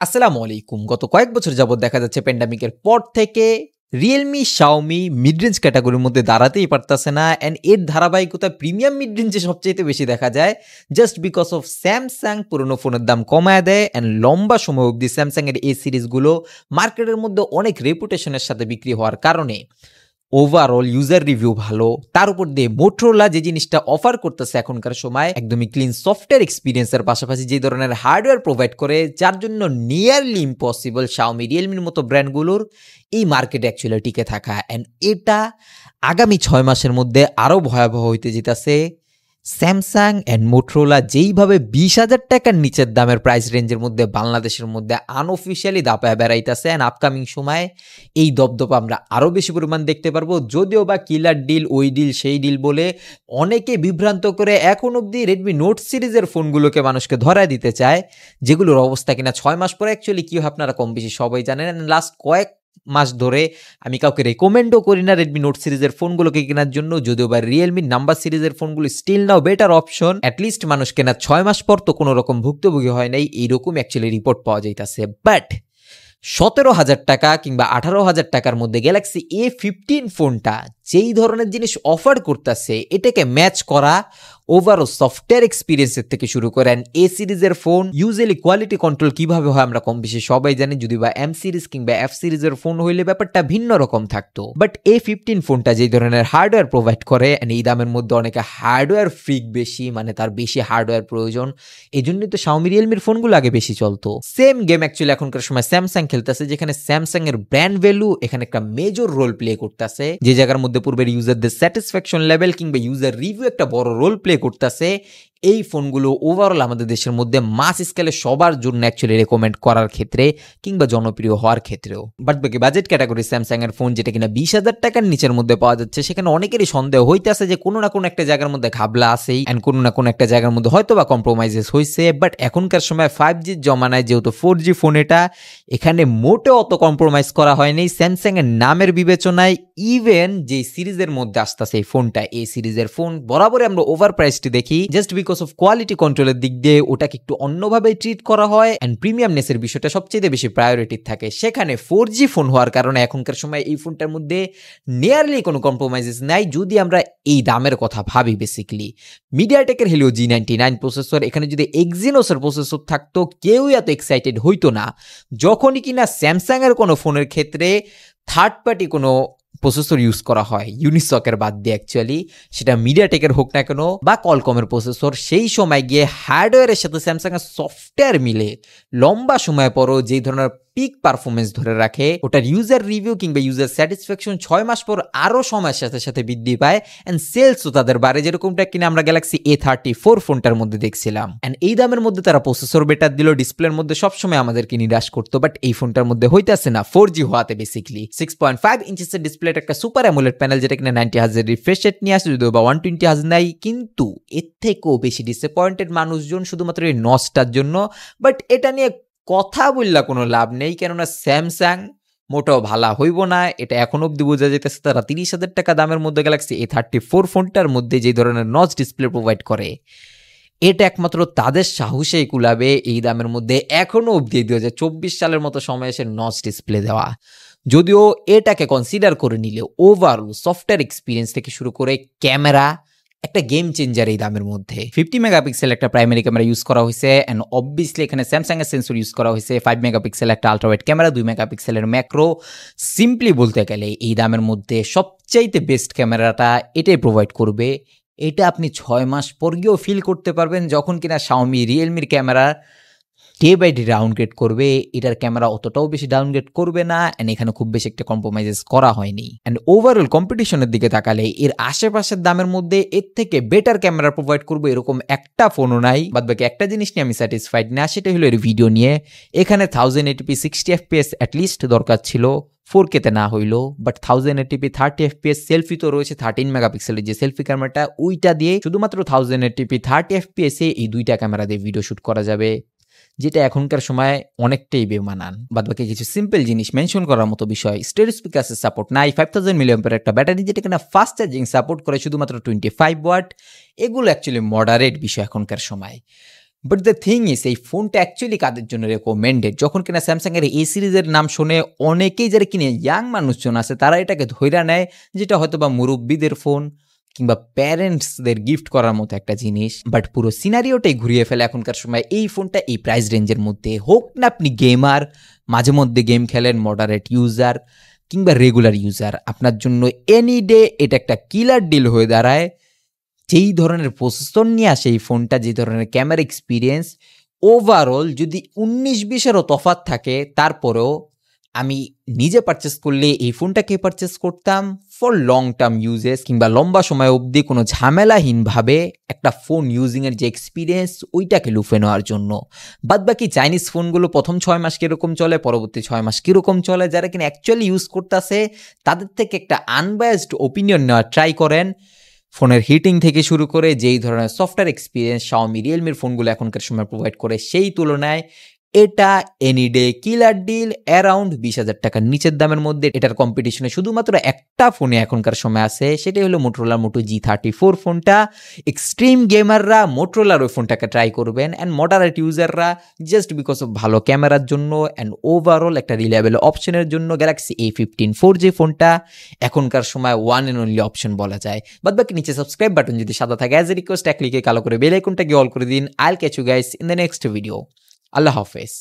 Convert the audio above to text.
আসসালামু আলাইকুম। গত কয়েক বছর যাবৎ দেখা যাচ্ছে প্যান্ডেমিকের পর থেকে Realme, Xiaomi মিড রেঞ্জ ক্যাটাগরির মধ্যে দাঁড়াতেই পারতাছে না অ্যান্ড এর ধারাবাহিকতা প্রিমিয়াম মিড রেঞ্জে সবচাইতে বেশি দেখা যায় জাস্ট বিকজ অফ Samsung পুরনো ফোনের দাম কমায় দেয় অ্যান্ড লম্বা সময় অবধি Samsung এর এই সিরিজগুলো মার্কেটের মধ্যে অনেক রেপুটেশনের সাথে বিক্রি হওয়ার কারণে ওভারঅল ইউজার রিভিউ ভালো, তার উপর দিয়ে মোটরোলা যে জিনিসটা অফার করতেছে এখনকার সময় একদমই ক্লিন সফটওয়্যার এক্সপিরিয়েন্সের পাশাপাশি যে ধরনের হার্ডওয়্যার প্রোভাইড করে যার জন্য নিয়ারলি ইম্পসিবল Xiaomi, Realme মতো ব্র্যান্ডগুলোর এই মার্কেটে অ্যাকচুয়ালি টিকে থাকা অ্যান্ড এটা আগামী 6 মাসের মধ্যে আরও ভয়াবহ হইতে যেতেছে। স্যামসাং অ্যান্ড মোটরোলা যেইভাবে 20,000 টাকার নিচের দামের প্রাইস রেঞ্জের মধ্যে বাংলাদেশের মধ্যে আনঅফিসিয়ালি দাপায় বেড়াইতেছে অ্যান্ড আপকামিং সময়ে এই দপদপা আমরা আরও বেশি পরিমাণ দেখতে পারবো। যদিও বা কিলার ডিল, ওই ডিল, সেই ডিল বলে অনেকে বিভ্রান্ত করে এখন অবধি রেডমি নোট সিরিজের ফোনগুলোকে মানুষকে ধরায় দিতে চায়, যেগুলোর অবস্থা কিনা 6 মাস পরে অ্যাকচুয়ালি কী হয় আপনারা কম বেশি সবাই জানেন। লাস্ট কয়েক মাস ধরে আমি কাউকে রেকমেন্ডও করি না রেডমি নোট সিরিজের ফোনগুলোকে কেনার জন্য, যদিও বা রিয়েলমি নাম্বার সিরিজের ফোনগুলো still now better option. At least মানুষ কেনার 6 মাস পর তো কোনো রকম ভুক্তভোগী হয় নাই, এইরকম অ্যাকচুয়ালি রিপোর্ট পাওয়া যাইতেছে। বাট 17,000 টাকা কিংবা 18,000 টাকার মধ্যে গ্যালাক্সি A15 ফোনটা যেই ধরনের জিনিস অফার করতেছে এটাকে ম্যাচ করা ওভারঅল সফটওয়্যার এক্সপিরিয়েন্সের থেকে শুরু করেন এ সিরিজের ফোন ইউজুয়ালি কোয়ালিটি কন্ট্রোল কিভাবে হয় আমরা কম বেশি সবাই জানি, যদি বা এম সিরিজ কিংবা এফ সিরিজের ফোন হইলে ব্যাপারটা ভিন্ন রকম থাকতো। বাট A15 ফোনটা যেই ধরনের হার্ডওয়্যার প্রোভাইড করে এই দামের মধ্যে অনেকে হার্ডওয়্যার ফ্রিক বেশি, মানে তার বেশি হার্ডওয়্যার প্রয়োজন, এই জন্যই তো Xiaomi Realme ফোনগুলো আগে বেশি চলতো। সেম গেম অ্যাকচুয়ালি এখনকার সময় স্যামসাং খেলতেছে, যেখানে স্যামসাং এর ব্র্যান্ড ভ্যালু এখানে একটা মেজর রোল প্লে করতেছে, যে জায়গার মধ্যে পূর্বের ইউজারদের স্যাটিসফ্যাকশন লেভেল কিংবা ইউজার রিভিউ একটা বড় রোল প্লে করতেছে। এই ফোনগুলো ওভারঅল আমাদের দেশের মধ্যে মাস স্কেলে সবার জন্য অ্যাকচুয়ালি রেকমেন্ড করার ক্ষেত্রে কিংবা জনপ্রিয় হওয়ার ক্ষেত্রেও। বাট বাকি বাজেট ক্যাটাগরি স্যামসাং এর ফোন যেটা কিনা 20,000 টাকার নিচের মধ্যে পাওয়া যাচ্ছে, সেখানে অনেকেরই সন্দেহ হইতেছে যে কোনো না কোনো একটা জায়গার মধ্যে ঘাবলা আছেই অ্যান্ড কোনো না কোনো একটা জায়গার মধ্যে হয়তো বা কম্প্রোমাইজেস হয়েছে। বাট এখনকার সময় 5G জমানায় যেহেতু 4G ফোন এটা, এখানে মোটেও অত কম্প্রোমাইজ করা হয়নি স্যামসাং এর নামের বিবেচনায়। ইভেন যে সিরিজের মধ্যে আসতেছে এই ফোনটা, এই সিরিজের ফোন বরাবরই আমরা ওভার প্রাইসটি দেখি জাস্ট বিকজ অফ কোয়ালিটি কন্ট্রোলের দিক দিয়ে ওটাকে একটু অন্যভাবে ট্রিট করা হয় অ্যান্ড প্রিমিয়ামনেসের বিষয়টা সবচেয়ে বেশি প্রায়োরিটি থাকে। সেখানে 4G ফোন হওয়ার কারণে এখনকার সময় এই ফোনটার মধ্যে নিয়ারলি কোনো কম্প্রোমাইজেস নাই। যদি আমরা এই দামের কথা ভাবি, বেসিক্যালি মিডিয়াটেকের Helio G99 প্রসেসর, এখানে যদি এক্সিনোসের প্রসেসর থাকতো কেউই এত এক্সাইটেড হইতো না। যখনই কিনা স্যামসাং এর কোনো ফোনের ক্ষেত্রে থার্ড পার্টি কোনো প্রসেসর ইউজ করা হয় ইউনিসকের বাদ দিয়ে, অ্যাকচুয়ালি সেটা মিডিয়াটেকের হোক না কেন বা কলকমের প্রসেসর, সেই সময় গিয়ে হার্ডওয়্যারের সাথে স্যামসাং এর সফটওয়্যার মিলে লম্বা সময় পরও যেই ধরনের পিক পারফরমেন্স ধরে রাখে, ওটার ইউজার রিভিউ কিংবা ইউজার স্যাটিসফ্যাকশন 6 মাস পর আরও সময়ের সাথে সাথে বৃদ্ধি পায় অ্যান্ড সেলসও তাদের বাড়ে, যেরকমটা কিনা আমরা গ্যালাক্সি A34 ফোনটার মধ্যে দেখছিলাম। অ্যান্ড এই দামের মধ্যে তারা প্রসেসর বেটার দিল, ডিসপ্লের মধ্যে সবসময় আমাদেরকে নিরাশ করতো। বাট এই ফোনটার মধ্যে হইতেছে না 4G হওয়াতে বেসিক্যালি 6.5 ইঞ্চের ডিসপ্লে, একটা সুপার অ্যামোলেড প্যানেল যেটা কিনা 90 হার্জ রিফ্রেশ রেট নিয়ে আসে, যদিও বা 120 হার্জ নাই, কিন্তু এর থেকেও বেশি ডিসঅ্যাপয়েন্টেড মানুষজন শুধুমাত্র এই নসটার জন্য। বাট এটা নিয়ে কথা বললা কোনো লাভ নেই, কেননা স্যামসাং মোটেও ভালা হইব না, এটা এখন অব্দি বোঝা যেতেছে। তারা 30,000 টাকা দামের মধ্যে গ্যালাক্সি A34 ফোনটার মধ্যে যে ধরনের নচ ডিসপ্লে প্রোভাইড করে, এটা একমাত্র তাদের সাহসেই কুলাবে এই দামের মধ্যে এখনও অব্দি 2024 সালের মতো সময় এসে নচ ডিসপ্লে দেওয়া। যদিও এটাকে কনসিডার করে নিলে ওভারঅল সফটওয়্যার এক্সপিরিয়েন্স থেকে শুরু করে ক্যামেরা একটা গেম চেঞ্জার এই দামের মধ্যে। 50 মেগাপিক্সেল একটা প্রাইমারি ক্যামেরা ইউজ করা হয়েছে অ্যান্ড অবভিয়াসলি এখানে স্যামসাং এর সেন্সর ইউজ করা হয়েছে। 5 মেগাপিক্সেল একটা আল্ট্রাওয়াইড ক্যামেরা, 2 মেগাপিক্সেলের ম্যাক্রো। সিম্পলি বলতে গেলে এই দামের মধ্যে সবচাইতে বেস্ট ক্যামেরাটা এটাই প্রোভাইড করবে। এটা আপনি 6 মাস পর গিয়েও ফিল করতে পারবেন যখন কিনা Xiaomi Realme camera day by day downgrade করবে, এটার ক্যামেরা অতটাও বেশি ডাউনগ্রেড করবে না অ্যান্ড এখানে খুব বেশি একটা কম্প্রোমাইজেস করা হয়নি। অ্যান্ড ওভারঅল কম্পিটিশনের দিকে তাকালে এর আশেপাশের দামের মধ্যে এর থেকে বেটার ক্যামেরা প্রোভাইড করবো এরকম একটা ফোনও নাই। বাদ বাকি একটা জিনিস নিয়ে আমি স্যাটিসফাইড না, সেটা হলো এর ভিডিও নিয়ে। এখানে 1080p 60 fps অ্যাটলিস্ট দরকার ছিল, 4K তে না হইলো। বাট 1080p 30 fps সেলফি তো রয়েছে 13 মেগাপিক্সেলের যে সেলফি ক্যামেরাটা, ওইটা দিয়ে শুধুমাত্র 1080p 30 fps এ এই দুইটা ক্যামেরা দিয়ে ভিডিও শুট করা যাবে, যেটা এখনকার সময় অনেকটাই বেমানান। বাদবাকি কিছু সিম্পল জিনিস মেনশন করার মতো বিষয়, স্টেরিও স্পিকারের সাপোর্ট নাই, 5000 মিলিঅ্যাম্পিয়ার একটা ব্যাটারি যেটা কিনা ফাস্ট চার্জিং সাপোর্ট করে শুধুমাত্র 25 ওয়াট, এগুলো অ্যাকচুয়ালি মডারেট বিষয় এখনকার সময়। বাট দ্য থিং ইস এই ফোনটা অ্যাকচুয়ালি কাদের জন্য রেকমেন্ডেড? যখন কিনা স্যামসাংয়ের এই সিরিজের নাম শুনে অনেকেই যারা কিনে ইয়াং মানুষজন আছে তারা এটাকে ধইরা নেয় যেটা হয়তো বা মুরব্বীদের ফোন কিংবা প্যারেন্টসদের গিফট করার মতো একটা জিনিস। বাট পুরো সিনারিওটাই ঘুরিয়ে ফেলে এখনকার সময় এই ফোনটা এই প্রাইস রেঞ্জের মধ্যে। হোক না আপনি গেমার, মাঝে মধ্যে গেম খেলেন, মডারেট ইউজার কিংবা রেগুলার ইউজার, আপনার জন্য এনি ডে এটা একটা কিলার ডিল হয়ে দাঁড়ায়। যেই ধরনের প্রসেসর নিয়ে আসে এই ফোনটা, যে ধরনের ক্যামেরা এক্সপিরিয়েন্স, ওভারঅল যদি 19-20-এরও তফাৎ থাকে তারপরেও আমি নিজে পারচেস করলে এই ফোনটাকে পারচেস করতাম ফর লং টার্ম ইউজেস কিংবা লম্বা সময় অবধি কোনো ঝামেলাহীনভাবে একটা ফোন ইউজিংয়ের যে এক্সপিরিয়েন্স ওইটাকে লুফে নেওয়ার জন্য। বাদবাকি চাইনিজ ফোনগুলো প্রথম 6 মাস কীরকম চলে, পরবর্তী 6 মাস কীরকম চলে, যারা কিনা অ্যাকচুয়ালি ইউজ করতেছে তাদের থেকে একটা আনবায়াসড ওপিনিয়ন নেওয়ার ট্রাই করেন। ফোনের হিটিং থেকে শুরু করে যেই ধরনের সফটওয়্যার এক্সপিরিয়েন্স শাওমি রিয়েলমির ফোনগুলো এখনকার সময় প্রোভাইড করে সেই তুলনায় এটা এনি ডে কিলার ডিল। অ্যারাউন্ড 20,000 টাকার নিচের দামের মধ্যে এটার কম্পিটিশনে শুধুমাত্র একটা ফোনে এখনকার সময় আছে, সেটাই হলো মোটরোলা মোটো G34 ফোনটা। এক্সট্রিম গেমাররা মোটরোলার ওই ফোনটাকে ট্রাই করবেন, অ্যান্ড মডারেট ইউজাররা জাস্ট বিকজ অফ ভালো ক্যামেরার জন্য অ্যান্ড ওভারঅল একটা রিলায়েবল অপশনের জন্য গ্যালাক্সি A15 4G ফোনটা এখনকার সময় ওয়ান অ্যান্ড অনলি অপশন বলা যায়। বাদ বাকি নিচে সাবস্ক্রাইব বাটন যদি সাদা থাকে অ্যাজ এ রিকোয়েস্ট এক ক্লিকে কালো করে বেল আইকনটাকে অল করে দিন। I'll catch you guys in the next video. আল্লাহ হাফেজ।